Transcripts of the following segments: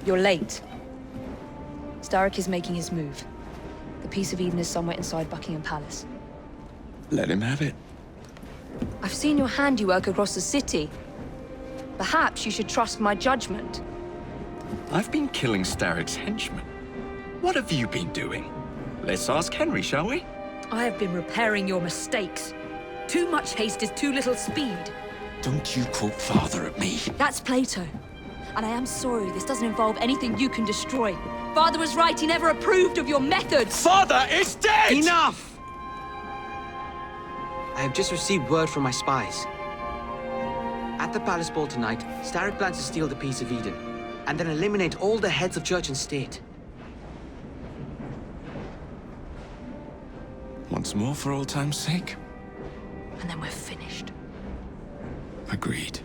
You're late. Starrick is making his move. The Piece of Eden is somewhere inside Buckingham Palace. Let him have it. I've seen your handiwork across the city. Perhaps you should trust my judgment. I've been killing Starrick's henchmen. What have you been doing? Let's ask Henry, shall we? I have been repairing your mistakes. Too much haste is too little speed. Don't you quote father at me. That's Plato. And I am sorry this doesn't involve anything you can destroy. Father was right, he never approved of your methods. Father is dead! Enough! I have just received word from my spies. At the palace ball tonight, Starrick plans to steal the Piece of Eden, and then eliminate all the heads of church and state. Once more for old time's sake? And then we're finished. Agreed.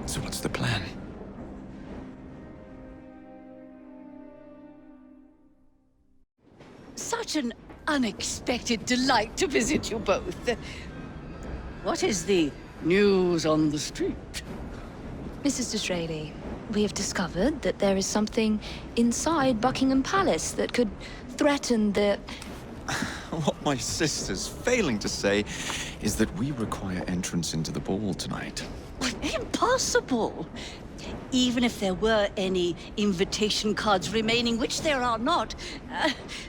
So what's the plan? Such an unexpected delight to visit you both. What is the news on the street? Mrs. Disraeli, we have discovered that there is something inside Buckingham Palace that could threaten the... What my sister's failing to say is that we require entrance into the ball tonight. Impossible! Even if there were any invitation cards remaining, which there are not,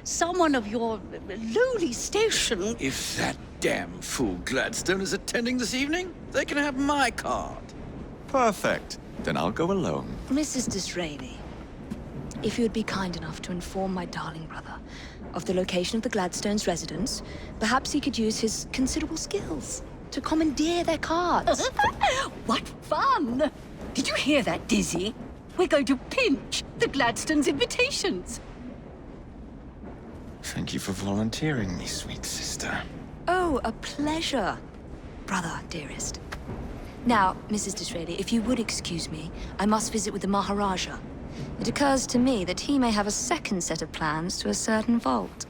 someone of your lowly station... If that damn fool Gladstone is attending this evening, they can have my card. Perfect. Then I'll go alone. Mrs. Disraeli, if you would be kind enough to inform my darling brother of the location of the Gladstones' residence, perhaps he could use his considerable skills to commandeer their cards. What fun! Did you hear that, Dizzy? We're going to pinch the Gladstones' invitations. Thank you for volunteering me, sweet sister. Oh, a pleasure, brother, dearest. Now, Mrs. Disraeli, if you would excuse me, I must visit with the Maharaja. It occurs to me that he may have a second set of plans to a certain vault.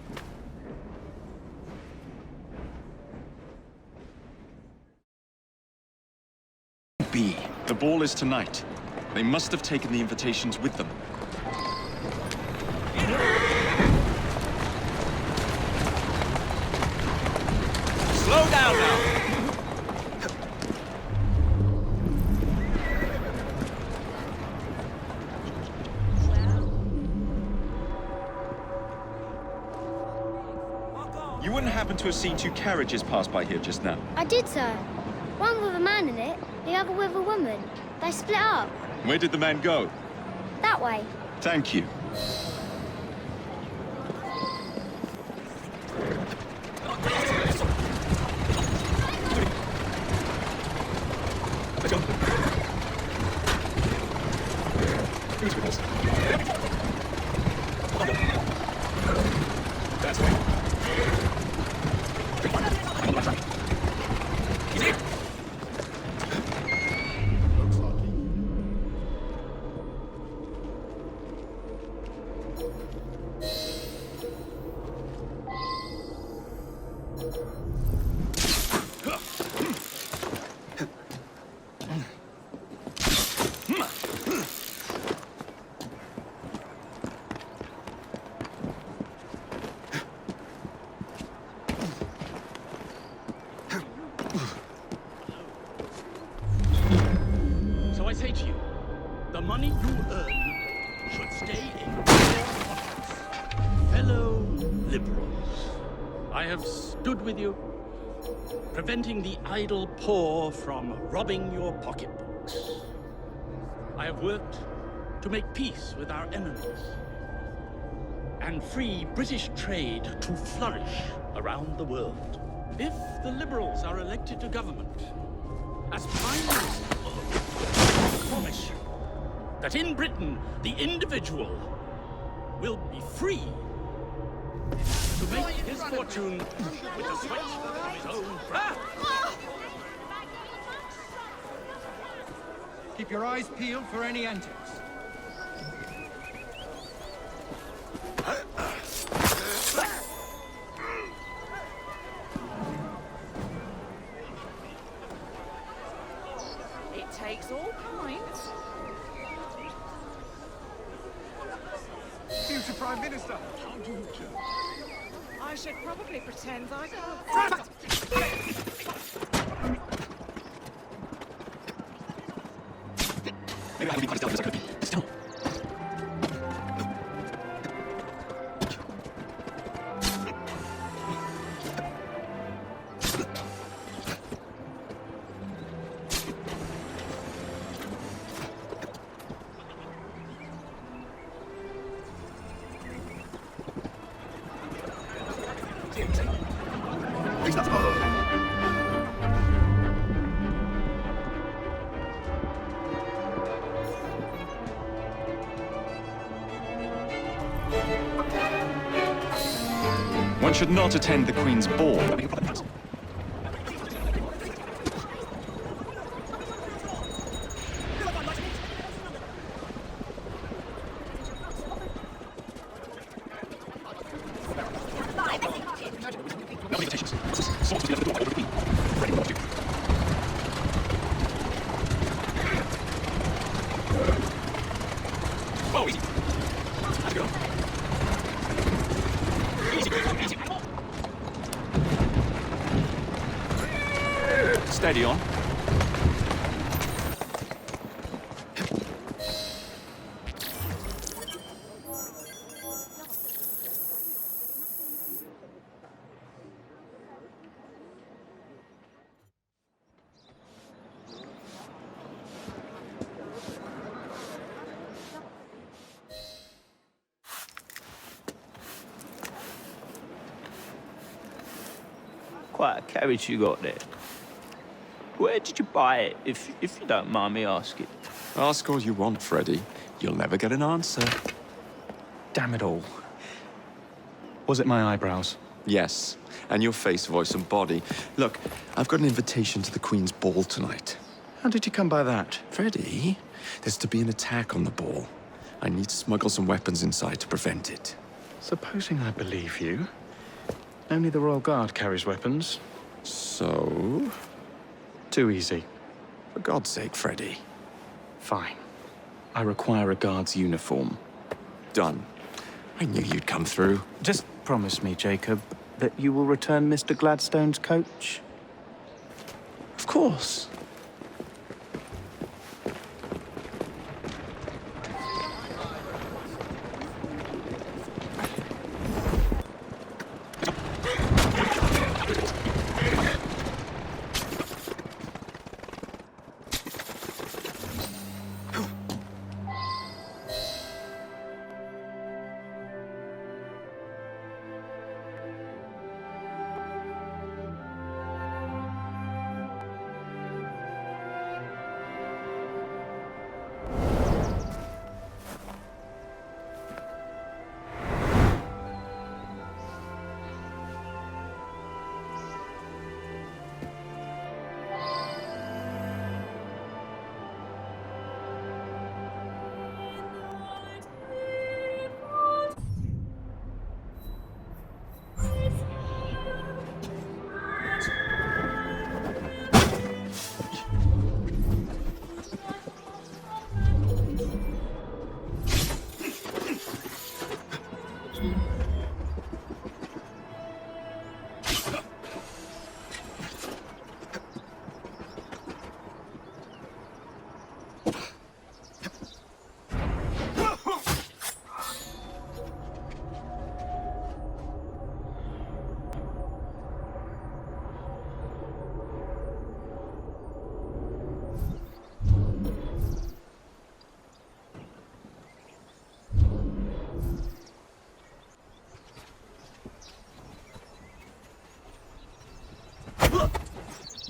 The ball is tonight. They must have taken the invitations with them. Slow down now! You wouldn't happen to have seen two carriages pass by here just now? I did, sir. One with a man in it, the other with a woman. They split up. Where did the man go? That way. Thank you. Let's go. Who's with us? That's right. So I say to you, the money you earn should stay in your pockets. Fellow liberals, I have stood with you, preventing the idle poor from robbing your pocketbooks. I have worked to make peace with our enemies and free British trade to flourish around the world. If the liberals are elected to government, as Prime Minister, I promise you that in Britain, the individual will be free to make his fortune with the sweat of his own brow. Keep your eyes peeled for any antics. It takes all kinds. Mr. Prime Minister. I should probably pretend I can't. Maybe I haven't been quite as delicate as I could be. Still. One should not attend the Queen's ball. Whoa, easy. Let's go. Steady on. Quite a carriage you got there. Where did you buy it, if you don't mind me asking? Ask all you want, Freddy. You'll never get an answer. Damn it all. Was it my eyebrows? Yes, and your face, voice, and body. Look, I've got an invitation to the Queen's ball tonight. How did you come by that? Freddy, there's to be an attack on the ball. I need to smuggle some weapons inside to prevent it. Supposing I believe you. Only the Royal Guard carries weapons. So? Too easy. For God's sake, Freddy. Fine. I require a guard's uniform. Done. I knew you'd come through. Just promise me, Jacob, that you will return Mr. Gladstone's coach. Of course.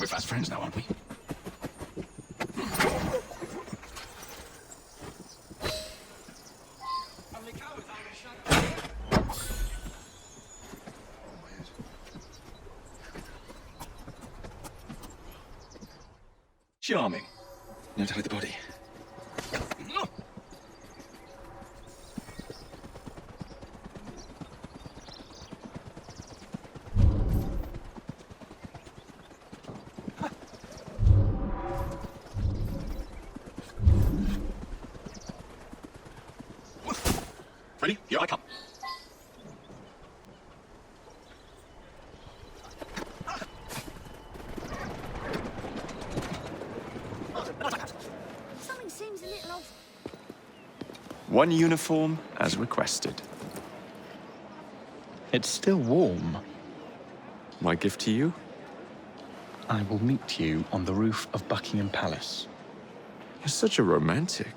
We're fast friends now, aren't we? Charming. Now to hide the body. Ready? Here I come. Something seems a little off. One uniform as requested. It's still warm. My gift to you? I will meet you on the roof of Buckingham Palace. You're such a romantic.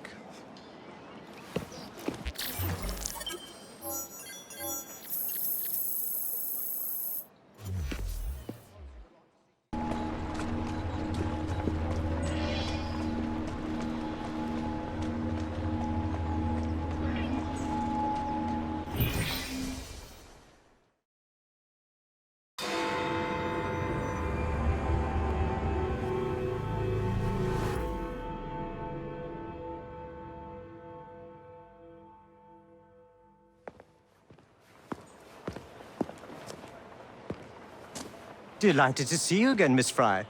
Delighted to see you again, Miss Fry.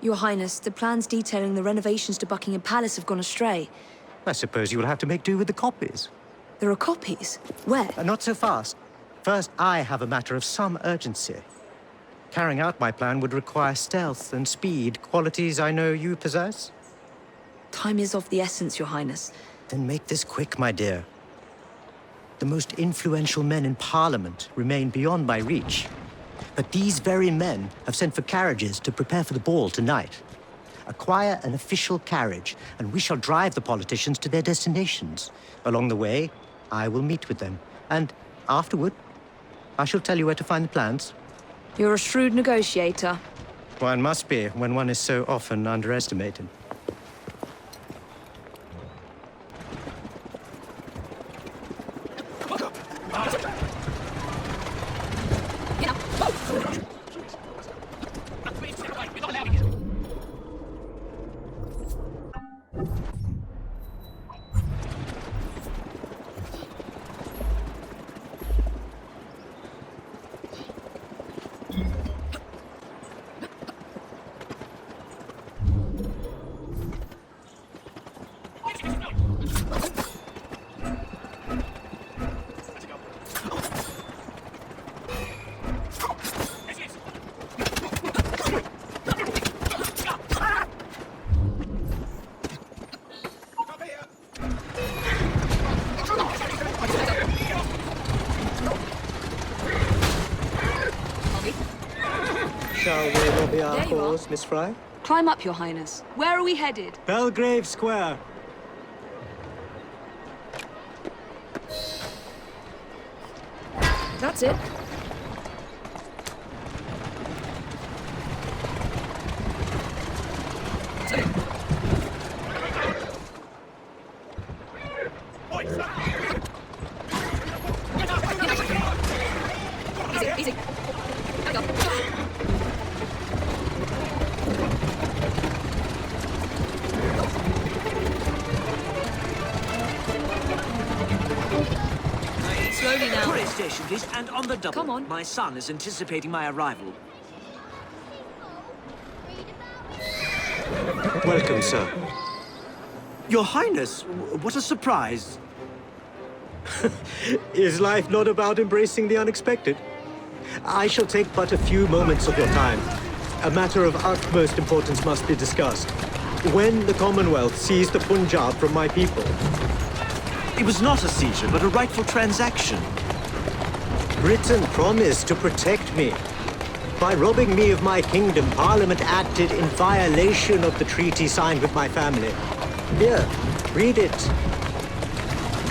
Your Highness, the plans detailing the renovations to Buckingham Palace have gone astray. I suppose you will have to make do with the copies. There are copies? Where? Not so fast. First, I have a matter of some urgency. Carrying out my plan would require stealth and speed, qualities I know you possess. Time is of the essence, Your Highness. Then make this quick, my dear. The most influential men in Parliament remain beyond my reach. But these very men have sent for carriages to prepare for the ball tonight. Acquire an official carriage, and we shall drive the politicians to their destinations. Along the way, I will meet with them. And afterward, I shall tell you where to find the plans. You're a shrewd negotiator. One must be when one is so often underestimated. Shall we lobby our cause, Miss Fry? Climb up, Your Highness. Where are we headed? Belgrave Square. That's it. Easy, easy. Slowly now. Tourist station, please, and on the double. Come on. My son is anticipating my arrival. Welcome, sir. Your Highness, what a surprise. Is life not about embracing the unexpected? I shall take but a few moments of your time. A matter of utmost importance must be discussed. When the Commonwealth seized the Punjab from my people... It was not a seizure, but a rightful transaction. Britain promised to protect me. By robbing me of my kingdom, Parliament acted in violation of the treaty signed with my family. Here, read it.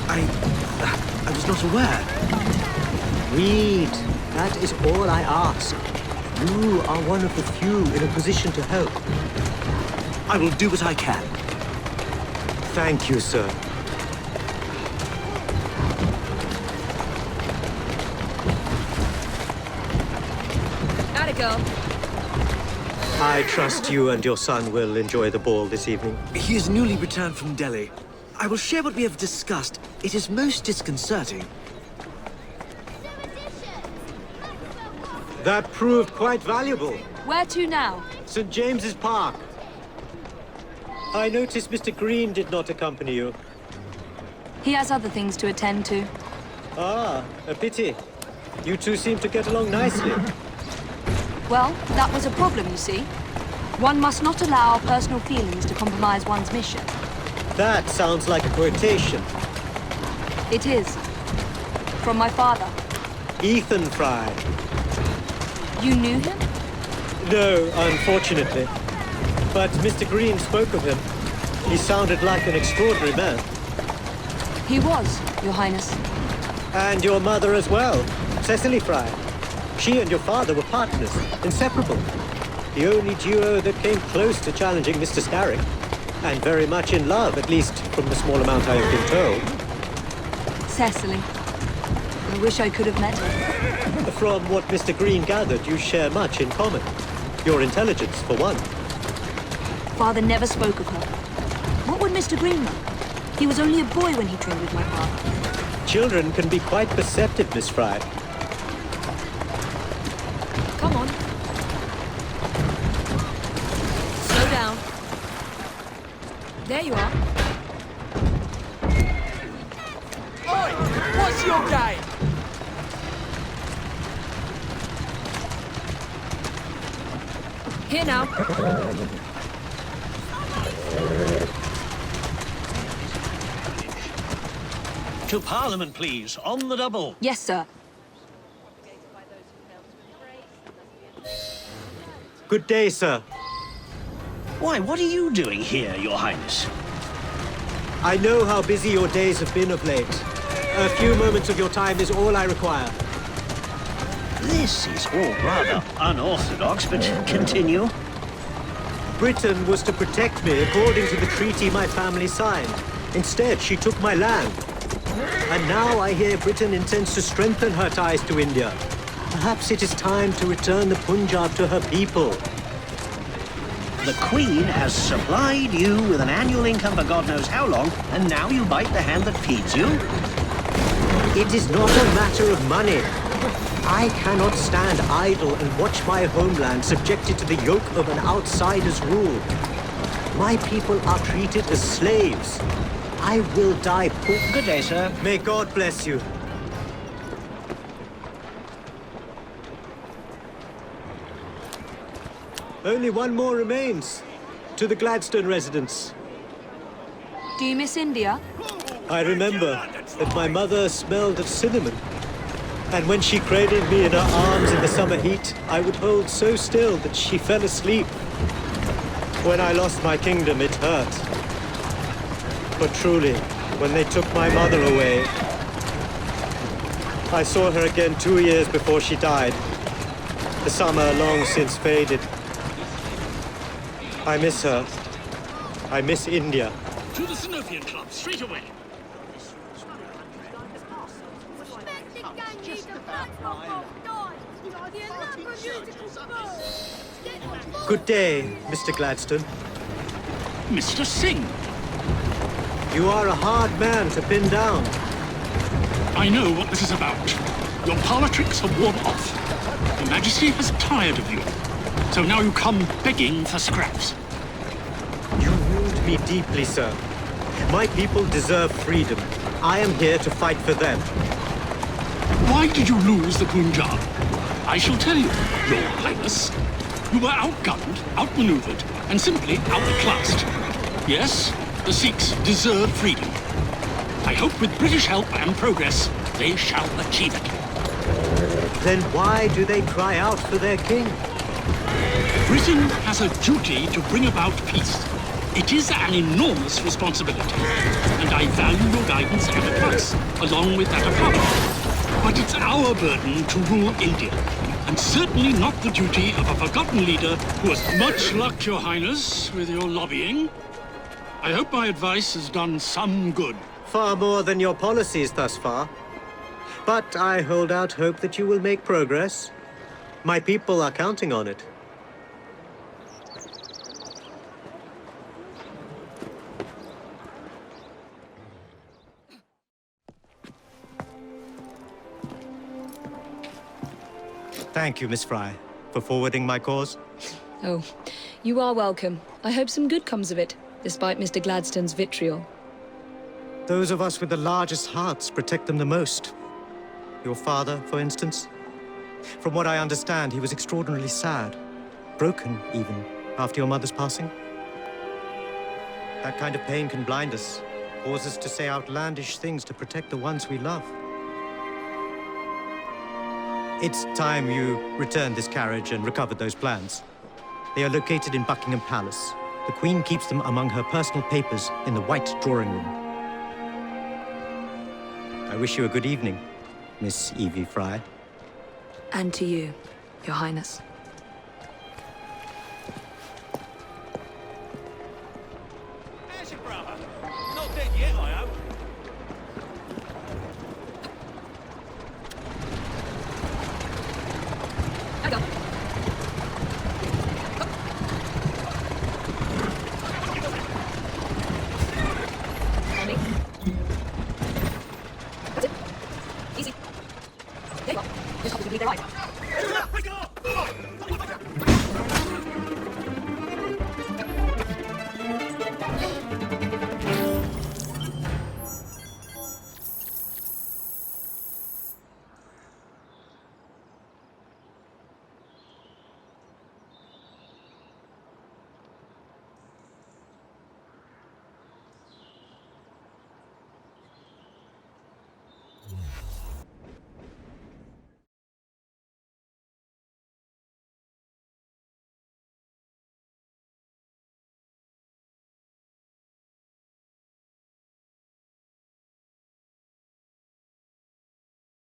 I was not aware. Read. That is all I ask. You are one of the few in a position to help. I will do what I can. Thank you, sir. Atta girl. I trust you and your son will enjoy the ball this evening. He is newly returned from Delhi. I will share what we have discussed. It is most disconcerting. That proved quite valuable. Where to now? St. James's Park. I noticed Mr. Green did not accompany you. He has other things to attend to. Ah, a pity. You two seem to get along nicely. Well, that was a problem, you see. One must not allow personal feelings to compromise one's mission. That sounds like a quotation. It is. From my father. Ethan Fry. You knew him? No, unfortunately. But Mr. Green spoke of him. He sounded like an extraordinary man. He was, Your Highness. And your mother as well, Cecily Fry. She and your father were partners, inseparable. The only duo that came close to challenging Mr. Starrick. And very much in love, at least from the small amount I have been told. Cecily. I wish I could have met her. From what Mr. Green gathered, you share much in common. Your intelligence, for one. Father never spoke of her. What would Mr. Green know? He was only a boy when he trained with my father. Children can be quite perceptive, Miss Fry. Come on. Slow down. There you are. Oi! What's your game? Here now. To Parliament, please, on the double. Yes, sir. Good day, sir. Why, what are you doing here, Your Highness? I know how busy your days have been of late. A few moments of your time is all I require. This is all rather unorthodox, but continue. Britain was to protect me according to the treaty my family signed. Instead, she took my land. And now I hear Britain intends to strengthen her ties to India. Perhaps it is time to return the Punjab to her people. The Queen has supplied you with an annual income for God knows how long, and now you bite the hand that feeds you? It is not a matter of money. I cannot stand idle and watch my homeland subjected to the yoke of an outsider's rule. My people are treated as slaves. I will die poor. Good day, sir. May God bless you. Only one more remains. To the Gladstone residence. Do you miss India? I remember that my mother smelled of cinnamon. And when she cradled me in her arms in the summer heat, I would hold so still that she fell asleep. When I lost my kingdom, it hurt. But truly, when they took my mother away, I saw her again 2 years before she died. The summer long since faded. I miss her. I miss India. To the Syndicate Club, straight away. Good day, Mr. Gladstone. Mr. Singh. You are a hard man to pin down. I know what this is about. Your politricks have worn off. Your Majesty has tired of you. So now you come begging for scraps. You wound me deeply, sir. My people deserve freedom. I am here to fight for them. Why did you lose the Punjab? I shall tell you, Your Highness. You were outgunned, outmaneuvered, and simply outclassed. Yes, the Sikhs deserve freedom. I hope with British help and progress, they shall achieve it. Then why do they cry out for their king? Britain has a duty to bring about peace. It is an enormous responsibility, and I value your guidance and advice, along with that of Parliament. But it's our burden to rule India, and certainly not the duty of a forgotten leader who has much luck, Your Highness, with your lobbying. I hope my advice has done some good. Far more than your policies thus far. But I hold out hope that you will make progress. My people are counting on it. Thank you, Miss Fry, for forwarding my cause. Oh, you are welcome. I hope some good comes of it, despite Mr. Gladstone's vitriol. Those of us with the largest hearts protect them the most. Your father, for instance? From what I understand, he was extraordinarily sad. Broken, even, after your mother's passing. That kind of pain can blind us, cause us to say outlandish things to protect the ones we love. It's time you returned this carriage and recovered those plans. They are located in Buckingham Palace. The Queen keeps them among her personal papers in the White Drawing Room. I wish you a good evening, Miss Evie Fry. And to you, Your Highness. How's your brother? Not dead yet, I hope.